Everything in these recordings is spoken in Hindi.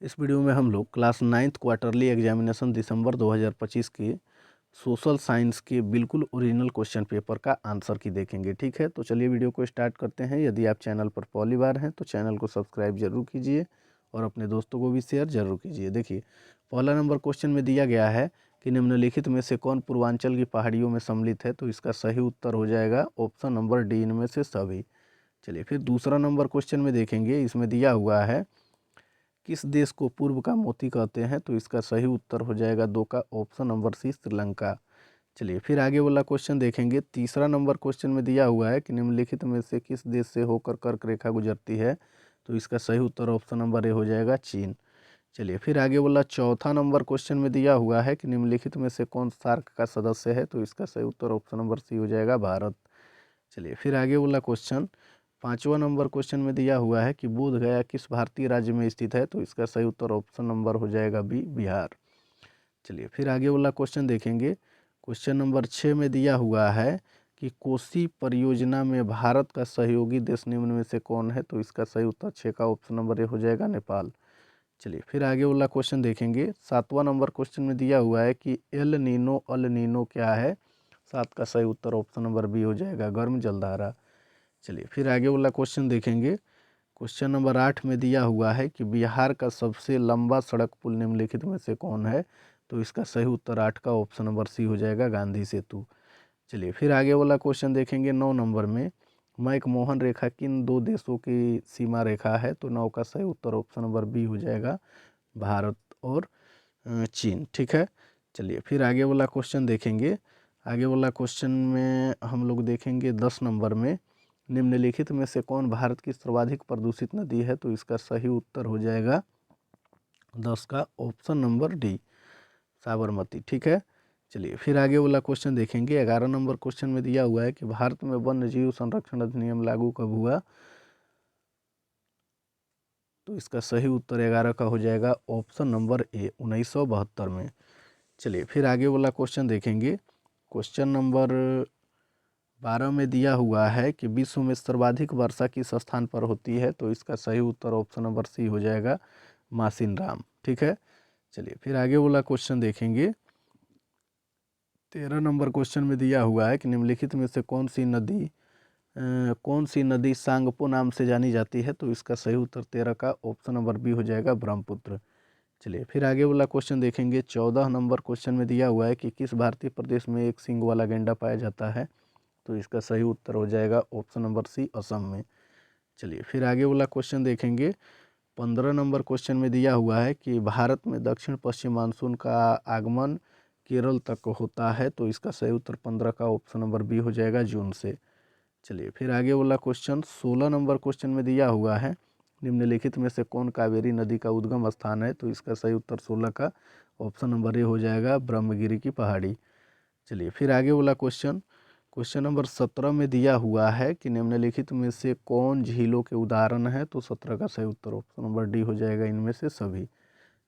इस वीडियो में हम लोग क्लास 9th क्वार्टरली एग्जामिनेशन दिसंबर 2025 के सोशल साइंस के बिल्कुल ओरिजिनल क्वेश्चन पेपर का आंसर की देखेंगे। ठीक है, तो चलिए वीडियो को स्टार्ट करते हैं। यदि आप चैनल पर पहली बार हैं तो चैनल को सब्सक्राइब जरूर कीजिए और अपने दोस्तों को भी शेयर जरूर कीजिए। देखिए, पहला नंबर क्वेश्चन में दिया गया है कि निम्नलिखित में से कौन पूर्वांचल की पहाड़ियों में सम्मिलित है, तो इसका सही उत्तर हो जाएगा ऑप्शन नंबर डी, इनमें से सभी। चलिए फिर दूसरा नंबर क्वेश्चन में देखेंगे। इसमें दिया हुआ है किस देश को पूर्व का मोती कहते हैं, तो इसका सही उत्तर हो जाएगा दो का ऑप्शन नंबर सी, श्रीलंका। चलिए फिर आगे वाला क्वेश्चन देखेंगे। तीसरा नंबर क्वेश्चन में दिया हुआ है कि निम्नलिखित में से किस देश से होकर कर्क रेखा गुजरती है, तो इसका सही उत्तर ऑप्शन नंबर ए हो जाएगा चीन। चलिए फिर आगे वाला चौथा नंबर क्वेश्चन में दिया हुआ है कि निम्नलिखित में से कौन सार्क का सदस्य है, तो इसका सही उत्तर ऑप्शन नंबर सी हो जाएगा भारत। चलिए फिर आगे वाला क्वेश्चन, पांचवा नंबर क्वेश्चन में दिया हुआ है कि बोध गया किस भारतीय राज्य में स्थित है, तो इसका सही उत्तर ऑप्शन नंबर हो जाएगा बी, बिहार। चलिए फिर आगे वाला क्वेश्चन देखेंगे। क्वेश्चन नंबर 6 में दिया हुआ है कि कोसी परियोजना में भारत का सहयोगी देश निम्न में से कौन है, तो इसका सही उत्तर 6 का ऑप्शन नंबर ए हो जाएगा नेपाल। चलिए फिर आगे वाला क्वेश्चन देखेंगे। सातवां नंबर क्वेश्चन में दिया हुआ है कि एल नीनो अल नीनो क्या है, 7 का सही उत्तर ऑप्शन नंबर बी हो जाएगा गर्म जलधारा। चलिए फिर आगे वाला क्वेश्चन देखेंगे। क्वेश्चन नंबर 8 में दिया हुआ है कि बिहार का सबसे लंबा सड़क पुल निम्नलिखित में से कौन है, तो इसका सही उत्तर 8 का ऑप्शन नंबर सी हो जाएगा गांधी सेतु। चलिए फिर आगे वाला क्वेश्चन देखेंगे। 9 नंबर में मैकमोहन रेखा किन दो देशों की सीमा रेखा है, तो 9 का सही उत्तर ऑप्शन नंबर बी हो जाएगा भारत और चीन। ठीक है, चलिए फिर आगे वाला क्वेश्चन देखेंगे। आगे वाला क्वेश्चन में हम लोग देखेंगे 10 नंबर में निम्नलिखित में से कौन भारत की सर्वाधिक प्रदूषित नदी है, तो इसका सही उत्तर हो जाएगा 10 का ऑप्शन नंबर डी, साबरमती। ठीक है, चलिए फिर आगे वाला क्वेश्चन देखेंगे। 11 नंबर क्वेश्चन में दिया हुआ है कि भारत में वन्य जीव संरक्षण अधिनियम लागू कब हुआ, तो इसका सही उत्तर 11 का हो जाएगा ऑप्शन नंबर ए, 1972 में। चलिए फिर आगे वाला क्वेश्चन देखेंगे। क्वेश्चन नंबर 12 में दिया हुआ है कि विश्व में सर्वाधिक वर्षा किस स्थान पर होती है, तो इसका सही उत्तर ऑप्शन नंबर सी हो जाएगा मासिन राम। ठीक है, चलिए फिर आगे वाला क्वेश्चन देखेंगे। 13 नंबर क्वेश्चन में दिया हुआ है कि निम्नलिखित में से कौन सी नदी सांगपो नाम से जानी जाती है, तो इसका सही उत्तर 13 का ऑप्शन नंबर बी हो जाएगा ब्रह्मपुत्र। चलिए फिर आगे वाला क्वेश्चन देखेंगे। 14 नंबर क्वेश्चन में दिया हुआ है कि किस भारतीय प्रदेश में एक सींग वाला गैंडा पाया जाता है, तो इसका सही उत्तर हो जाएगा ऑप्शन नंबर सी, असम में। चलिए फिर आगे वाला क्वेश्चन देखेंगे। 15 नंबर क्वेश्चन में दिया हुआ है कि भारत में दक्षिण पश्चिम मानसून का आगमन केरल तक होता है, तो इसका सही उत्तर 15 का ऑप्शन नंबर बी हो जाएगा जून से। चलिए फिर आगे वाला क्वेश्चन 16 नंबर क्वेश्चन में दिया हुआ है निम्नलिखित में से कौन कावेरी नदी का उद्गम स्थान है, तो इसका सही उत्तर 16 का ऑप्शन नंबर ए हो जाएगा ब्रह्मगिरी की पहाड़ी। चलिए फिर आगे वाला क्वेश्चन, क्वेश्चन नंबर 17 में दिया हुआ है कि निम्नलिखित में से कौन झीलों के उदाहरण है, तो 17 का सही उत्तर ऑप्शन नंबर डी हो जाएगा इनमें से सभी।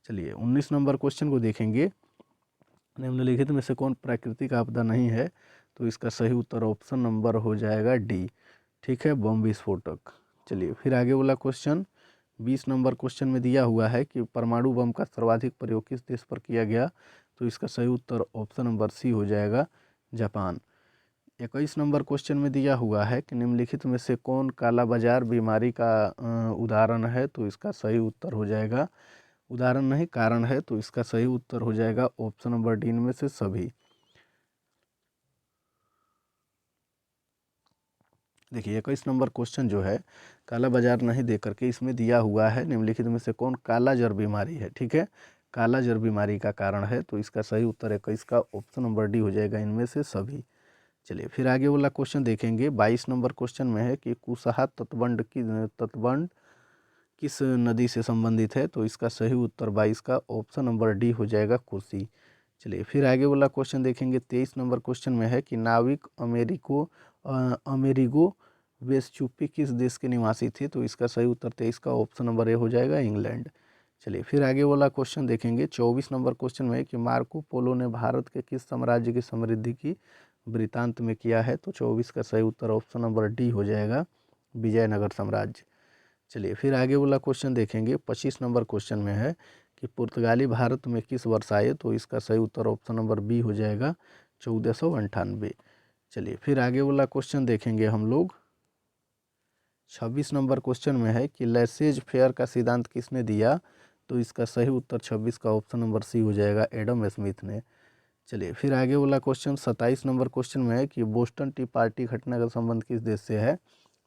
चलिए 19 नंबर क्वेश्चन को देखेंगे। निम्नलिखित में से कौन प्राकृतिक आपदा नहीं है, तो इसका सही उत्तर ऑप्शन नंबर हो जाएगा डी। ठीक है, बम विस्फोटक। चलिए फिर आगे वाला क्वेश्चन 20 नंबर क्वेश्चन में दिया हुआ है कि परमाणु बम का सर्वाधिक प्रयोग किस देश पर किया गया, तो इसका सही उत्तर ऑप्शन नंबर सी हो जाएगा जापान। 21 नंबर क्वेश्चन में दिया हुआ है कि निम्नलिखित में से कौन काला बाजार बीमारी का उदाहरण है, तो इसका सही उत्तर हो जाएगा, उदाहरण नहीं कारण है, तो इसका सही उत्तर हो जाएगा ऑप्शन नंबर डी, में से सभी। देखिए 21 नंबर क्वेश्चन जो है काला बाजार नहीं दे करके इसमें दिया हुआ है निम्नलिखित में से कौन काला जर बीमारी है। ठीक है, काला जर बीमारी का कारण है, तो इसका सही उत्तर 21 का ऑप्शन नंबर डी हो जाएगा इनमें से सभी। चलिए फिर आगे वाला क्वेश्चन देखेंगे। 22 नंबर क्वेश्चन में है कि कुशहा तटबंध किस नदी से संबंधित है, तो इसका सही उत्तर 22 का ऑप्शन नंबर डी हो जाएगा कोसी। चलिए फिर आगे वाला क्वेश्चन देखेंगे। 23 नंबर क्वेश्चन में है कि नाविक अमेरिगो वेस्पुची किस देश के निवासी थे, तो इसका सही उत्तर 23 का ऑप्शन नंबर ए हो जाएगा इंग्लैंड। चलिए फिर आगे वाला क्वेश्चन देखेंगे। 24 नंबर क्वेश्चन में है कि मार्को पोलो ने भारत के किस साम्राज्य की समृद्धि की वृतांत में किया है, तो 24 का सही उत्तर ऑप्शन नंबर डी हो जाएगा विजयनगर साम्राज्य। चलिए फिर आगे वाला क्वेश्चन देखेंगे। 25 नंबर क्वेश्चन में है कि पुर्तगाली भारत में किस वर्ष आए, तो इसका सही उत्तर ऑप्शन नंबर बी हो जाएगा 1498। चलिए फिर आगे वाला क्वेश्चन देखेंगे हम लोग। 26 नंबर क्वेश्चन में है कि लैसेज फेयर का सिद्धांत किसने दिया, तो इसका सही उत्तर 26 का ऑप्शन नंबर सी हो जाएगा, एडम स्मिथ ने। चलिए फिर आगे वाला क्वेश्चन 27 नंबर क्वेश्चन में है कि बोस्टन टी पार्टी घटना का संबंध किस देश से है,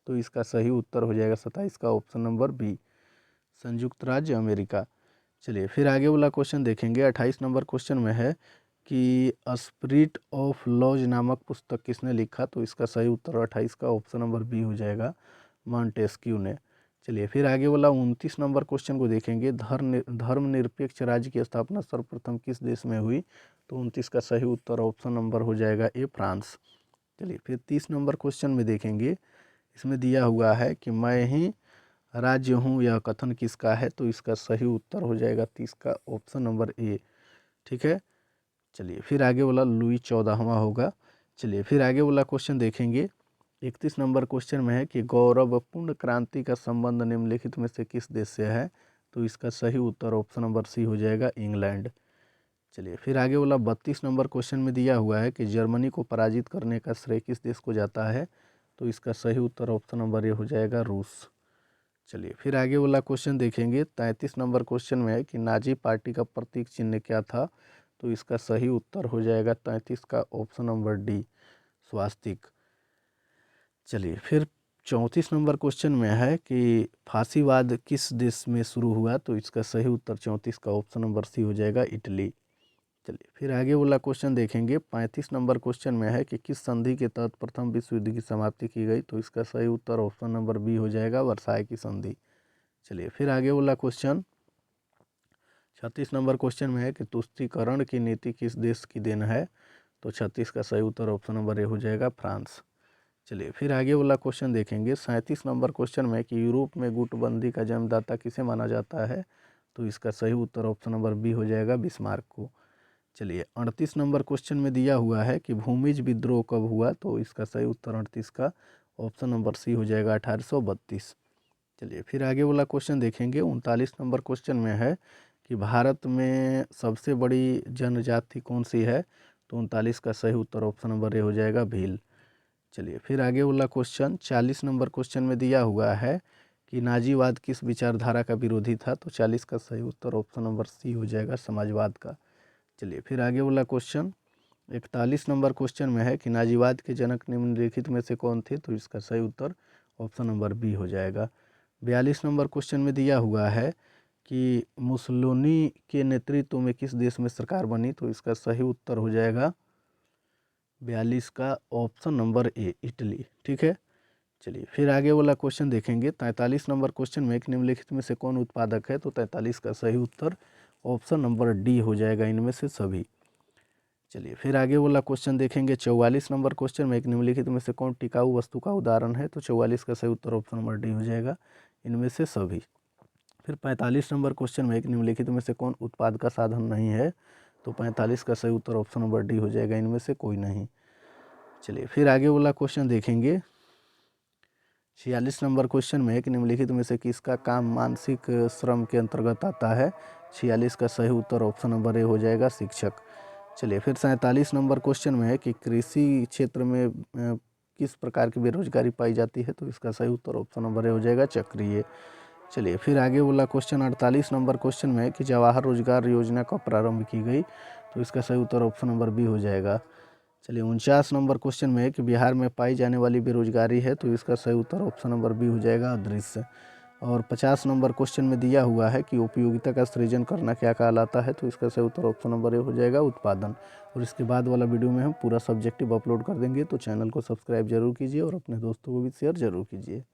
तो इसका सही उत्तर हो जाएगा 27 का ऑप्शन नंबर बी, संयुक्त राज्य अमेरिका। चलिए फिर आगे वाला क्वेश्चन देखेंगे। 28 नंबर क्वेश्चन में है कि स्पिरिट ऑफ लॉज नामक पुस्तक किसने लिखा, तो इसका सही उत्तर 28 का ऑप्शन नंबर बी हो जाएगा, मॉन्टेस्क्यू ने। चलिए फिर आगे वाला 29 नंबर क्वेश्चन को देखेंगे। धर्मनिरपेक्ष राज्य की स्थापना सर्वप्रथम किस देश में हुई, तो 29 का सही उत्तर ऑप्शन नंबर हो जाएगा ए, फ्रांस। चलिए फिर 30 नंबर क्वेश्चन में देखेंगे। इसमें दिया हुआ है कि मैं ही राज्य हूँ, यह कथन किसका है, तो इसका सही उत्तर हो जाएगा 30 का ऑप्शन नंबर ए। ठीक है। चलिए फिर आगे वाला लुई 14वां होगा। चलिए फिर आगे वाला क्वेश्चन देखेंगे। 31 नंबर क्वेश्चन में है कि गौरवपूर्ण क्रांति का संबंध निम्नलिखित में से किस देश से है, तो इसका सही उत्तर ऑप्शन नंबर सी हो जाएगा, इंग्लैंड। चलिए फिर आगे वाला 32 नंबर क्वेश्चन में दिया हुआ है कि जर्मनी को पराजित करने का श्रेय किस देश को जाता है, तो इसका सही उत्तर ऑप्शन नंबर ए हो जाएगा, रूस। चलिए फिर आगे वाला क्वेश्चन देखेंगे। 33 नंबर क्वेश्चन में है कि नाजी पार्टी का प्रतीक चिन्ह क्या था, तो इसका सही उत्तर हो जाएगा 33 का ऑप्शन नंबर डी, स्वास्तिक। चलिए फिर 34 नंबर क्वेश्चन में है कि फांसीवाद किस देश में शुरू हुआ, तो इसका सही उत्तर 34 का ऑप्शन नंबर सी हो जाएगा, इटली। चलिए फिर आगे वाला क्वेश्चन देखेंगे। 35 नंबर क्वेश्चन में है कि किस संधि के तहत प्रथम विश्व युद्ध की समाप्ति की गई, तो इसका सही उत्तर ऑप्शन नंबर बी हो जाएगा, वर्साय की संधि। चलिए फिर आगे वाला क्वेश्चन 36 नंबर क्वेश्चन में है कि तुष्टीकरण की नीति किस देश की देन है, तो 36 का सही उत्तर ऑप्शन नंबर ए हो जाएगा, फ्रांस। चलिए फिर आगे वाला क्वेश्चन देखेंगे। 37 नंबर क्वेश्चन में है कि यूरोप में गुटबंदी का जन्मदाता किसे माना जाता है, तो इसका सही उत्तर ऑप्शन नंबर बी हो जाएगा, बिस्मार्क को। चलिए 38 नंबर क्वेश्चन में दिया हुआ है कि भूमिज विद्रोह कब हुआ, तो इसका सही उत्तर 38 का ऑप्शन नंबर सी हो जाएगा, 1832। चलिए फिर आगे वाला क्वेश्चन देखेंगे। 39 नंबर क्वेश्चन में है कि भारत में सबसे बड़ी जनजाति कौन सी है, तो 39 का सही उत्तर ऑप्शन नंबर ए हो जाएगा, भील। चलिए फिर आगे वाला क्वेश्चन 40 नंबर क्वेश्चन में दिया हुआ है कि नाजीवाद किस विचारधारा का विरोधी था, तो 40 का सही उत्तर ऑप्शन नंबर सी हो जाएगा, समाजवाद का। चलिए फिर आगे वाला क्वेश्चन 41 नंबर क्वेश्चन में है कि नाजीवाद के जनक निम्नलिखित में से कौन थे, तो इसका सही उत्तर ऑप्शन नंबर बी हो जाएगा। 42 नंबर क्वेश्चन में दिया हुआ है कि मुसोलिनी के नेतृत्व में किस देश में सरकार बनी, तो इसका सही उत्तर हो जाएगा 42 का ऑप्शन नंबर ए, इटली। ठीक है। चलिए फिर आगे वाला क्वेश्चन देखेंगे। 43 नंबर क्वेश्चन में एक निम्नलिखित में से कौन उत्पादक है, तो 43 का सही उत्तर ऑप्शन नंबर डी हो जाएगा, इनमें से सभी। चलिए फिर आगे वाला क्वेश्चन देखेंगे। 44 नंबर क्वेश्चन में एक निम्नलिखित में से कौन टिकाऊ वस्तु का उदाहरण है, तो 44 का सही उत्तर ऑप्शन नंबर डी हो जाएगा, इनमें से सभी। फिर 45 नंबर क्वेश्चन में एक निम्नलिखित में से कौन उत्पाद का साधन नहीं है, तो 45 का सही उत्तर ऑप्शन नंबर डी हो जाएगा, इनमें से कोई नहीं। चलिए फिर आगे वाला क्वेश्चन देखेंगे। 46 नंबर क्वेश्चन में एक निम्नलिखित में से किसका काम मानसिक श्रम के अंतर्गत आता है, 46 का सही उत्तर ऑप्शन नंबर ए हो जाएगा, शिक्षक। चलिए फिर 47 नंबर क्वेश्चन में है कि कृषि क्षेत्र में किस प्रकार की बेरोजगारी पाई जाती है, तो इसका सही उत्तर ऑप्शन नंबर ए हो जाएगा, चक्रीय। चलिए फिर आगे वाला क्वेश्चन 48 नंबर क्वेश्चन में है कि जवाहर रोजगार योजना कब प्रारंभ की गई, तो इसका सही उत्तर ऑप्शन नंबर बी हो जाएगा। चलिए 49 नंबर क्वेश्चन में है कि बिहार में पाई जाने वाली बेरोजगारी है, तो इसका सही उत्तर ऑप्शन नंबर बी हो जाएगा, अदृश्य। और 50 नंबर क्वेश्चन में दिया हुआ है कि उपयोगिता का सृजन करना क्या कहलाता है, तो इसका सही उत्तर ऑप्शन नंबर ए हो जाएगा, उत्पादन। और इसके बाद वाला वीडियो में हम पूरा सब्जेक्टिव अपलोड कर देंगे, तो चैनल को सब्सक्राइब जरूर कीजिए और अपने दोस्तों को भी शेयर जरूर कीजिए।